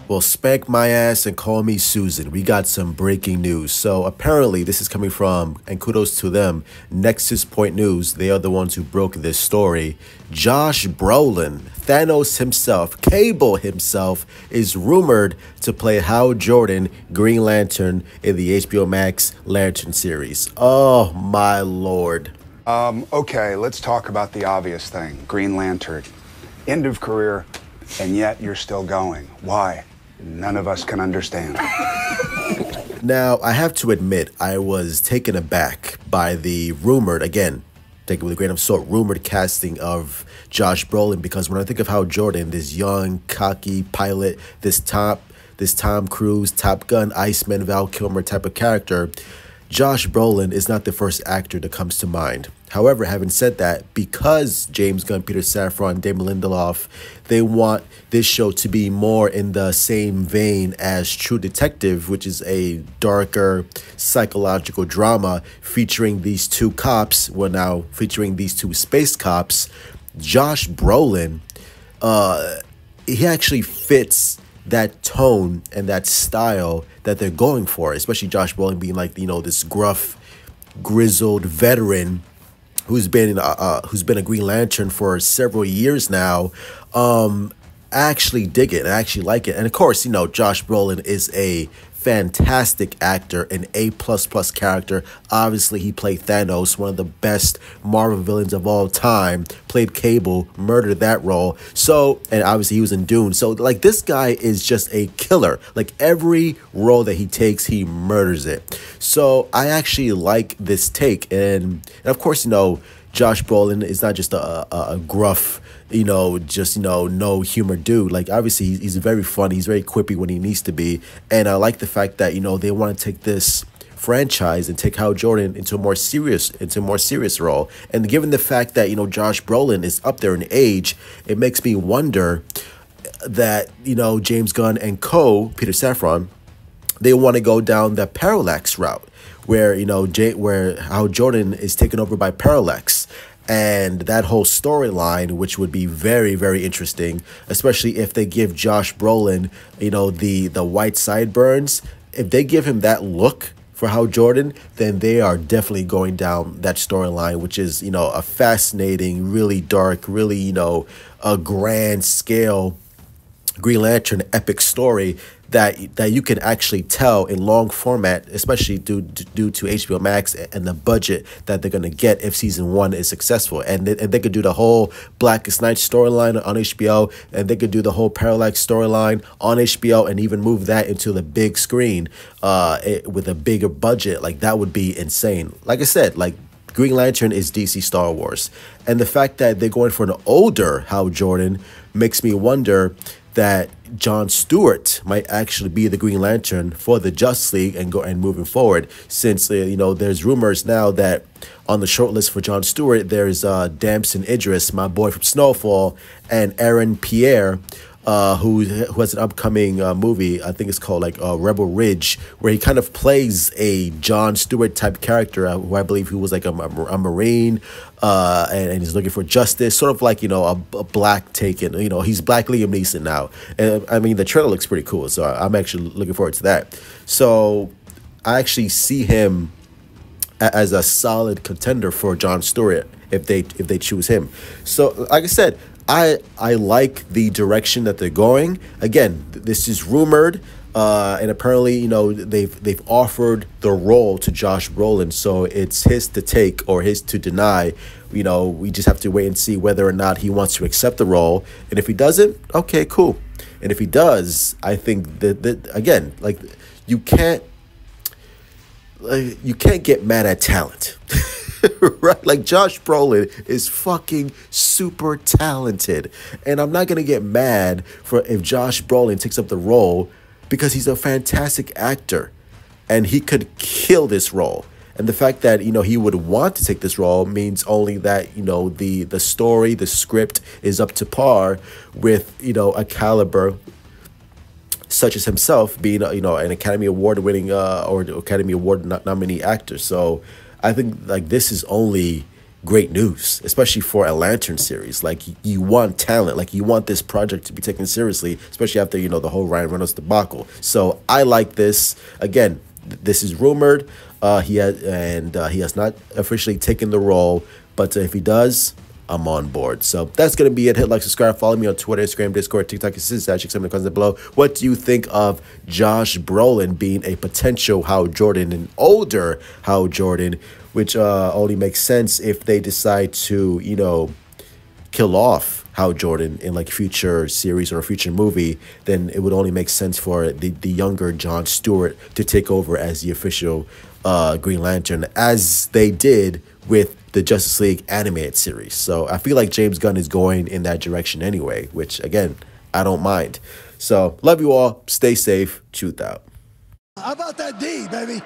Well, spank my ass and call me Susan. We got some breaking news. So apparently this is coming from, and kudos to them, Nexus Point News. They are the ones who broke this story. Josh Brolin, Thanos himself, Cable himself, is rumored to play Hal Jordan, Green Lantern, in the HBO Max Lantern series. Oh my lord. Okay, let's talk about the obvious thing. Green Lantern. End of career, and yet you're still going. Why? None of us can understand. Now, I have to admit, I was taken aback by the rumored, again, take it with a grain of salt, rumored casting of Josh Brolin, because when I think of Hal Jordan, this young, cocky pilot, this Tom Cruise, Top Gun, Iceman, Val Kilmer type of character, Josh Brolin is not the first actor that comes to mind. However, having said that, because James Gunn, Peter Safran, Damon Lindelof, they want this show to be more in the same vein as True Detective, which is a darker psychological drama featuring these two cops, well now featuring these two space cops. Josh Brolin, he actually fits that tone and that style that they're going for, especially Josh Brolin being like, you know, this gruff, grizzled veteran who's been a Green Lantern for several years now. I actually dig it. I actually like it. And of course, you know, Josh Brolin is a fantastic actor, an A++ character. Obviously, he played Thanos, one of the best Marvel villains of all time, played Cable, murdered that role. So, and obviously he was in Dune. So, like, this guy is just a killer. Like, every role that he takes, he murders it. So, I actually like this take. And of course, you know, Josh Brolin is not just a gruff, you know, just, you know, no humor dude. Like, obviously, he's very funny. He's very quippy when he needs to be. And I like the fact that, you know, they want to take this franchise and take Hal Jordan into a more serious role. And given the fact that, you know, Josh Brolin is up there in age, it makes me wonder that, you know, James Gunn and Peter Safran, they want to go down the Parallax route, where, you know, where Hal Jordan is taken over by Parallax. And that whole storyline, which would be very, very interesting, especially if they give Josh Brolin, you know, the white sideburns. If they give him that look for Hal Jordan, then they are definitely going down that storyline, which is, you know, a fascinating, really dark, really, you know, a grand scale Green Lantern epic story that you can actually tell in long format, especially due to HBO Max and the budget that they're going to get if season 1 is successful. And they could do the whole Blackest Night storyline on HBO, and they could do the whole Parallax storyline on HBO and even move that into the big screen with a bigger budget. Like, that would be insane. Like I said, like, Green Lantern is DC Star Wars. And the fact that they're going for an older Hal Jordan makes me wonder that John Stewart might actually be the Green Lantern for the Justice League and moving forward, since you know, there's rumors now that on the short list for John Stewart there's Damson Idris, my boy from Snowfall, and Aaron Pierre, who has an upcoming movie, I think it's called like Rebel Ridge, where he kind of plays a John Stewart type character, who I believe who was like a Marine, and he's looking for justice, sort of like, you know, a black Taken. You know, he's Black Liam Neeson now. And I mean, the trailer looks pretty cool, so I'm actually looking forward to that. So I actually see him as a solid contender for John Stewart if they choose him. So like I said, I like the direction that they're going. Again, this is rumored, and apparently, you know, they've offered the role to Josh Brolin, so it's his to take or his to deny. You know, we just have to wait and see whether or not he wants to accept the role. And if he doesn't, okay, cool. And if he does, I think that again, like, you can't get mad at talent. Right? Like, Josh Brolin is fucking super talented. And I'm not going to get mad if Josh Brolin takes up the role, because he's a fantastic actor and he could kill this role. And the fact that, you know, he would want to take this role means only that, you know, the story, the script is up to par with, you know, a caliber such as himself being, an Academy Award winning or Academy Award nominee actor. So I think like this is only great news, especially for a Lantern series. Like you want talent, like you want this project to be taken seriously, especially after, the whole Ryan Reynolds debacle. So I like this. Again, this is rumored. He has not officially taken the role, but if he does, I'm on board. So that's going to be it. Hit like, subscribe, follow me on Twitter, Instagram, Discord, TikTok, check some of the comments below. What do you think of Josh Brolin being a potential Hal Jordan, an older Hal Jordan, which only makes sense if they decide to, kill off Hal Jordan in like future series or a future movie, then it would only make sense for the younger John Stewart to take over as the official Green Lantern, as they did with the Justice League animated series. So I feel like James Gunn is going in that direction anyway, which again, I don't mind. So love you all. Stay safe. Truth out. How about that D, baby?